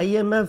IMF,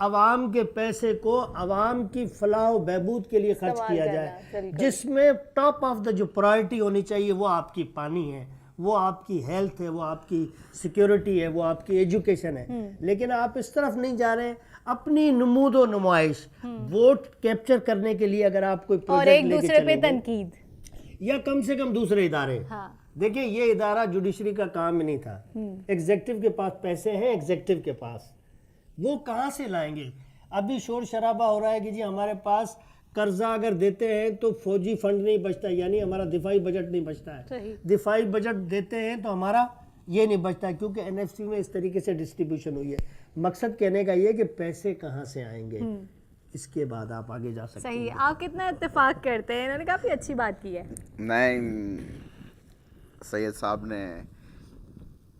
عوام کے پیسے کو عوام کی فلاح و بہبود کے لیے خرچ کیا جائے، جس میں ٹاپ آف دا جو پرائرٹی ہونی چاہیے وہ آپ کی پانی ہے، وہ آپ کی ہیلتھ ہے، وہ آپ کی سیکیورٹی ہے، وہ آپ کی ایجوکیشن ہے. لیکن آپ اس طرف نہیں جا رہے. اپنی نمود و نمائش، ووٹ کیپچر کرنے کے لیے اگر آپ کوئی اور پروجیکٹ ایک لے کے دوسرے پہ چلیں گے تنقید، یا کم سے کم دوسرے ادارے. دیکھیں یہ ادارہ جوڈیشری کا کام ہی نہیں تھا. ایگزیکٹو کے پاس پیسے ہیں، ایگزیکٹو کے پاس، وہ کہاں سے لائیں گے؟ ابھی شور شرابہ ہو رہا ہے کہ جی ہمارے پاس قرضہ اگر دیتے ہیں تو فوجی فنڈ نہیں بچتا، یعنی ہمارا دفاعی بجٹ نہیں بچتا ہے. دفاعی بجٹ دیتے ہیں تو ہمارا یہ نہیں بچتا ہے، کیونکہ این ایف سی میں اس طریقے سے ڈسٹریبیوشن ہوئی ہے. مقصد کہنے کا یہ کہ پیسے کہاں سے آئیں گے، اس کے بعد آپ آگے جا سکتے ہیں. صحیح. آپ کتنا اتفاق کرتے ہیں؟ انہوں نے کافی اچھی بات کی ہے. نہیں، سید صاحب نے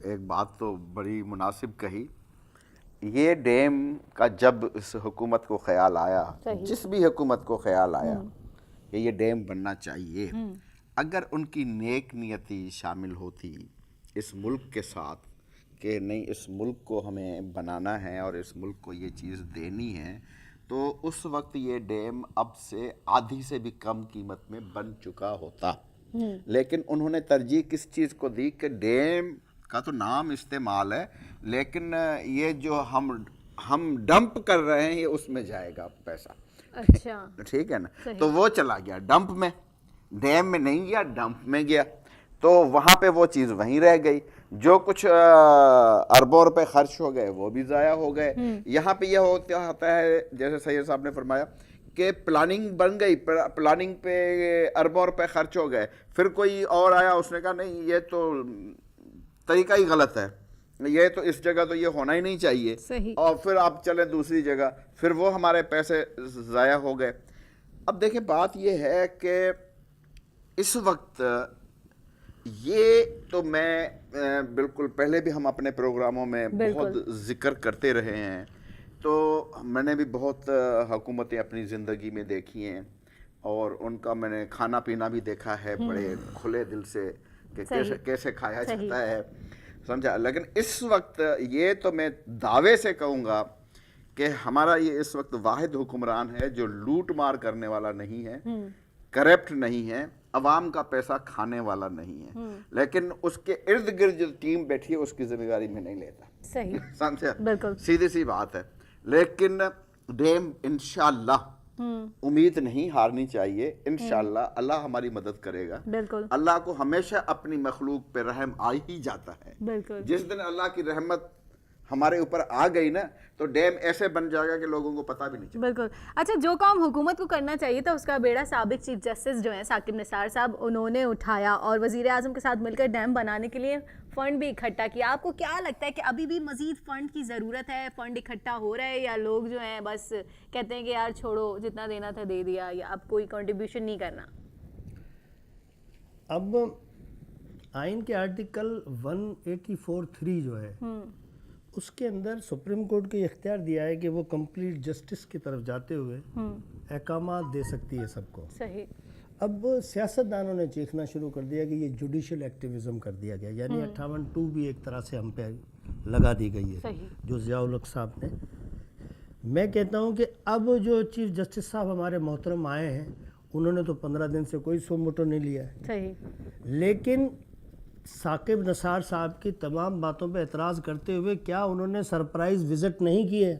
ایک بات تو بڑی مناسب کہی. یہ ڈیم کا جب اس حکومت کو خیال آیا، جس بھی حکومت کو خیال آیا کہ یہ ڈیم بننا چاہیے، اگر ان کی نیک نیتی شامل ہوتی اس ملک کے ساتھ کہ نہیں اس ملک کو ہمیں بنانا ہے اور اس ملک کو یہ چیز دینی ہے، تو اس وقت یہ ڈیم اب سے آدھی سے بھی کم قیمت میں بن چکا ہوتا. لیکن انہوں نے ترجیح کس چیز کو دی کہ ڈیم کا تو نام استعمال ہے، لیکن یہ جو ہم ڈمپ کر رہے ہیں یہ اس میں جائے گا پیسہ. اچھا ٹھیک ہے نا. تو وہ چلا گیا ڈمپ میں، ڈیم میں نہیں گیا، ڈمپ میں گیا. تو وہاں پہ وہ چیز وہیں رہ گئی. جو کچھ اربوں روپے خرچ ہو گئے وہ بھی ضائع ہو گئے. یہاں پہ یہ ہوتا ہے جیسے سید صاحب نے فرمایا کہ پلاننگ بن گئی، پلاننگ پہ اربوں روپے خرچ ہو گئے، پھر کوئی اور آیا اس نے کہا نہیں یہ تو طریقہ ہی غلط ہے، یہ تو اس جگہ تو یہ ہونا ہی نہیں چاہیے، اور پھر آپ چلیں دوسری جگہ، پھر وہ ہمارے پیسے ضائع ہو گئے. اب دیکھیں بات یہ ہے کہ اس وقت یہ تو میں بالکل پہلے بھی ہم اپنے پروگراموں میں بہت ذکر کرتے رہے ہیں. تو میں نے بھی بہت حکومتیں اپنی زندگی میں دیکھی ہیں اور ان کا میں نے کھانا پینا بھی دیکھا ہے بڑے کھلے دل سے کہ کیسے کھایا جاتا ہے، سمجھا. لیکن اس وقت یہ تو میں دعوے سے کہوں گا کہ ہمارا یہ اس وقت واحد حکمران ہے جو لوٹ مار کرنے والا نہیں ہے، کرپٹ نہیں ہے، عوام کا پیسہ کھانے والا نہیں ہے. لیکن اس کے ارد گرد جو ٹیم بیٹھی ہے اس کی ذمہ داری میں نہیں لیتا. صحیح، سمجھا، بالکل سیدھی سی بات ہے. لیکن ڈیم انشاءاللہ امید نہیں ہارنی چاہیے. انشاءاللہ اللہ ہماری مدد کرے گا. بالکل. اللہ کو ہمیشہ اپنی مخلوق پہ رحم آ ہی جاتا ہے. بالکل. جس دن اللہ کی رحمت ہمارے اوپر آ گئی نا تو ڈیم ایسے بن جائے گا کہ لوگوں کو پتہ بھی نہیں چلے. بالکل. اچھا، جو کام حکومت کو کرنا چاہیے تھا اس کا بیڑا سابق چیف جسٹس جو ہیں ثاقب نثار صاحب انہوں نے اٹھایا اور وزیر اعظم کے ساتھ مل کر ڈیم بنانے کے لیے فنڈ بھی اکٹھا کیا. آپ کو کیا لگتا ہے کہ ابھی بھی مزید فنڈ کی ضرورت ہے؟ فنڈ اکٹھا ہو رہا ہے یا لوگ جو ہیں بس کہتے ہیں کہ یار چھوڑو جتنا دینا تھا دے دیا، یا اب کوئی کنٹریبیوشن نہیں کرنا؟ اب آئین کے آرٹیکل 184(3) جو ہے اس کے اندر سپریم کورٹ کو یہ اختیار دیا ہے کہ وہ کمپلیٹ جسٹس کی طرف جاتے ہوئے احکامات دے سکتی ہے سب کو. صحیح. اب سیاستدانوں نے چیخنا شروع کر دیا کہ یہ جوڈیشل ایکٹیویزم کر دیا گیا، یعنی 58(2) بھی ایک طرح سے ہم پہ لگا دی گئی ہے جو ضیاء الحق صاحب نے. میں کہتا ہوں کہ اب جو چیف جسٹس صاحب ہمارے محترم آئے ہیں انہوں نے تو 15 دن سے کوئی سو موٹو نہیں لیا ہے. صحیح. لیکن ثاقب نثار صاحب کی تمام باتوں پہ اعتراض کرتے ہوئے کیا انہوں نے سرپرائز وزٹ نہیں کیے؟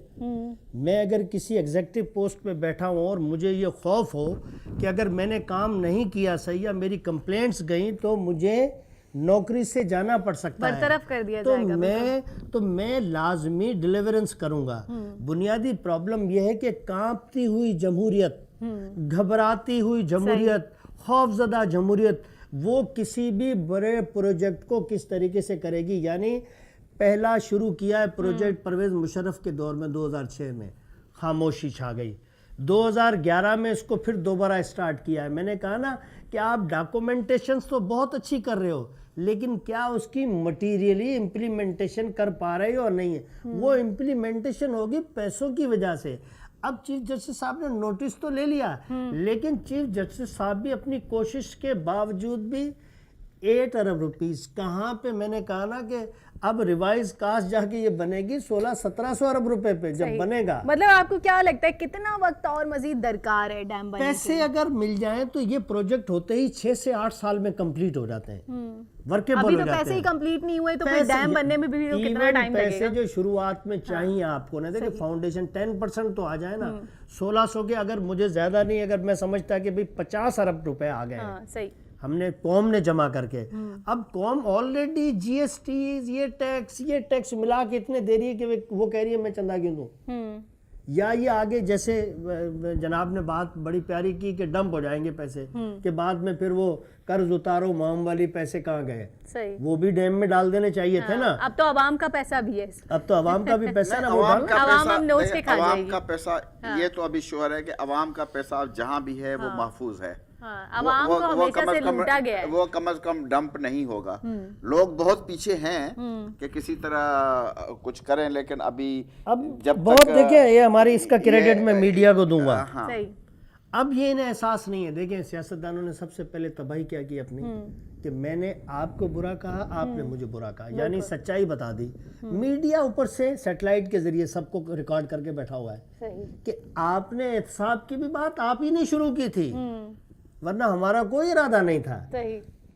میں اگر کسی ایگزیکٹو پوسٹ پہ بیٹھا ہوں اور مجھے یہ خوف ہو کہ اگر میں نے کام نہیں کیا صحیح یا میری کمپلینٹس گئیں تو مجھے نوکری سے جانا پڑ سکتا ہے، برطرف کر دیا جائے گا، تو میں لازمی ڈیلیورنس کروں گا. بنیادی پرابلم یہ ہے کہ کانپتی ہوئی جمہوریت، گھبراتی ہوئی جمہوریت، خوف زدہ جمہوریت وہ کسی بھی بڑے پروجیکٹ کو کس طریقے سے کرے گی. یعنی پہلا شروع کیا ہے پروجیکٹ پرویز مشرف کے دور میں 2006 میں، خاموشی چھا گئی. 2011 میں اس کو پھر دوبارہ اسٹارٹ کیا ہے. میں نے کہا نا کہ آپ ڈاکومنٹیشنز تو بہت اچھی کر رہے ہو لیکن کیا اس کی مٹیریلی امپلیمنٹیشن کر پا رہے ہو اور نہیں ہے. وہ امپلیمنٹیشن ہوگی پیسوں کی وجہ سے. اب چیف جسٹس صاحب نے نوٹس تو لے لیا لیکن چیف جسٹس صاحب بھی اپنی کوشش کے باوجود بھی 8 ارب روپیز کہاں پہ، میں نے کہا نا کہ اب ریوائز کاسٹ جا کے یہ بنے گی 1600-1700 ارب روپے پہ جب بنے گا. مطلب آپ کو کیا لگتا ہے کتنا وقت اور مزید درکار ہے ڈیم بننے کے؟ پیسے اگر مل جائیں تو یہ پروجیکٹ ہوتے ہی 6 سے 8 سال میں کمپلیٹ ہو جاتے ہیں, ورکیبل ہو جاتے ہیں. پیسے ہی کمپلیٹ نہیں ہوئے تو پھر ڈیم بننے میں بھی کتنا ٹائم لگے گا؟ پیسے جو شروعات میں چاہیے آپ کو نا, دیکھیں فاؤنڈیشن 10% تو آ جائے نا, 1600 کے, اگر مجھے زیادہ نہیں, اگر میں سمجھتا کہ بھی 50 ارب روپے آ گئے صحیح ہم نے قوم نے جمع کر کے, اب قوم آلریڈی جی ایس ٹیز یہ ٹیکس ملا کے اتنے دے رہی ہے کہ وہ کہہ رہی ہے میں چندہ کیوں دوں, یا یہ آگے جیسے جناب نے بات بڑی پیاری کی کہ ڈمپ ہو جائیں گے پیسے کہ بعد میں پھر وہ قرض اتارو معام والی پیسے کہاں گئے, وہ بھی ڈیم میں ڈال دینے چاہیے تھے نا. اب تو عوام کا پیسہ بھی ہے, اب تو عوام کا بھی پیسہ نا, عوام کا پیسہ یہ تو ابھی شور ہے کہ عوام کا پیسہ جہاں بھی ہے وہ محفوظ ہے, وہ کم از کم ڈمپ نہیں ہوگا. لوگ بہت پیچھے ہیں کہ کسی طرح کچھ کریں, لیکن ابھی جب بہت دیکھیں یہ ہماری اس کا کریڈٹ میں میڈیا کو دوں گا. اب یہ انہیں احساس نہیں ہے. دیکھیں سیاستدانوں نے سب سے پہلے تباہی کیا کی اپنی, کہ میں نے آپ کو برا کہا, آپ نے مجھے برا کہا, یعنی سچائی بتا دی. میڈیا اوپر سے سیٹلائٹ کے ذریعے سب کو ریکارڈ کر کے بیٹھا ہوا ہے کہ آپ نے احتساب کی بھی بات آپ ہی نے شروع کی تھی, ورنہ ہمارا کوئی ارادہ نہیں تھا.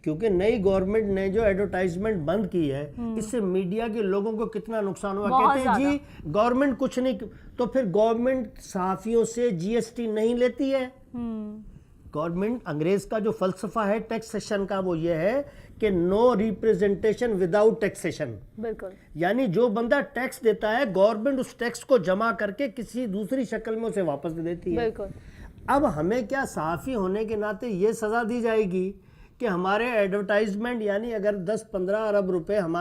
کیونکہ نئی گورنمنٹ نے جو ایڈورٹائزمنٹ بند کی ہے, اس سے میڈیا کے لوگوں کو کتنا نقصان ہوا. کہتے ہیں جی گورنمنٹ کچھ نہیں, تو پھر گورنمنٹ صحافیوں سے جی ایس ٹی نہیں لیتی ہے. گورنمنٹ, انگریز کا جو فلسفہ ہے ٹیکسیشن کا وہ یہ ہے کہ نو ریپریزنٹیشن وداؤٹ ٹیکسیشن. بالکل, یعنی جو بندہ ٹیکس دیتا ہے گورنمنٹ اس ٹیکس کو جمع کر کے کسی دوسری شکل میں اسے واپس دے دیتی ہے. بالکل, اب ہمیں کیا صحافی ہونے کے ناطے یہ سزا دی جائے گی کہ ہمارے ایڈورٹائزمنٹ, یعنی اگر 10-15 ارب روپے ہمیں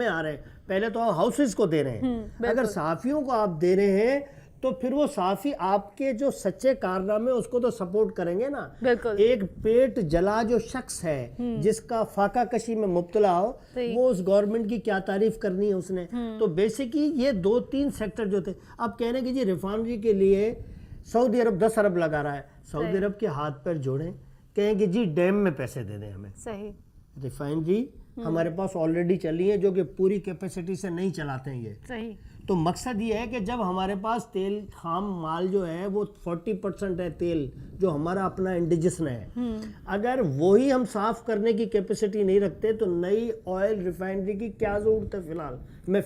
آ رہے ہیں, پہلے تو ہاؤسز کو دے رہے ہیں, اگر صحافیوں کو آپ دے رہے ہیں تو پھر وہ صحافی آپ کے جو سچے کارنامے اس کو تو سپورٹ کریں گے نا. ایک پیٹ جلا جو شخص ہے جس کا فاقہ کشی میں مبتلا ہو, وہ اس گورنمنٹ کی کیا تعریف کرنی ہے اس نے. تو بیسیکلی یہ 2-3 سیکٹر جو تھے, اب کہنے کہ جی ریفائنری کے لیے سعودی عرب 10 ارب لگا رہا ہے, سعودی عرب کے ہاتھ پر جوڑیں, کہیں کہ جی ڈیم میں پیسے دے دیں ہمیں. ریفائنری ہمارے پاس آلریڈی چلی ہے جو کہ پوری کیپیسٹی سے نہیں چلاتے ہیں یہ. تو مقصد یہ ہے کہ جب ہمارے پاس تیل خام مال جو ہے وہ 40% ہے تیل جو ہمارا اپنا انڈیجس ہے, اگر وہی ہم صاف کرنے کی کیپیسٹی نہیں رکھتے تو نئی آئل ریفائنری کی کیا ضرورت ہے. فی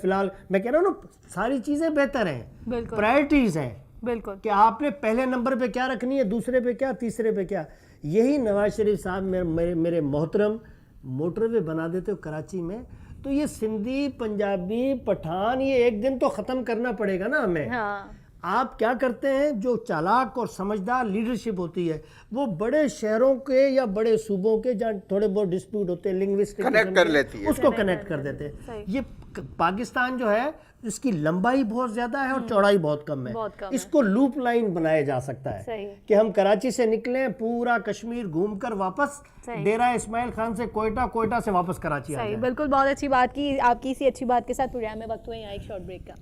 الحال میں کہہ رہا ہوں نا, ساری چیزیں بہتر ہیں, پرائرٹیز ہیں. بالکل, کہ آپ نے پہلے نمبر پہ کیا رکھنی ہے, دوسرے پہ کیا, تیسرے پہ کیا. یہی نواز شریف صاحب میرے محترم موٹر وے بنا دیتے ہو کراچی میں, تو یہ سندھی, پنجابی, پٹھان, یہ ایک دن تو ختم کرنا پڑے گا نا ہمیں. آپ کیا کرتے ہیں, جو چالاک اور سمجھدار لیڈرشپ ہوتی ہے وہ بڑے شہروں کے یا بڑے صوبوں کے جہاں تھوڑے بہت ڈسپیوٹ ہوتے ہیں لنگوسٹک, کنیکٹ کر لیتی ہے, اس کو کنیکٹ کر دیتے ہیں. یہ پاکستان جو ہے اس کی لمبائی بہت زیادہ ہے اور چوڑائی بہت کم ہے. اس کو لوپ لائن بنایا جا سکتا ہے کہ ہم کراچی سے نکلیں, پورا کشمیر گھوم کر واپس ڈیرہ اسماعیل خان سے کوئٹہ سے واپس کراچی آ جائیں. بالکل, بہت اچھی بات کی آپ کی. اسی اچھی بات کے ساتھ پروگرام میں وقت ہوئے یہاں ایک شارٹ بریک کا.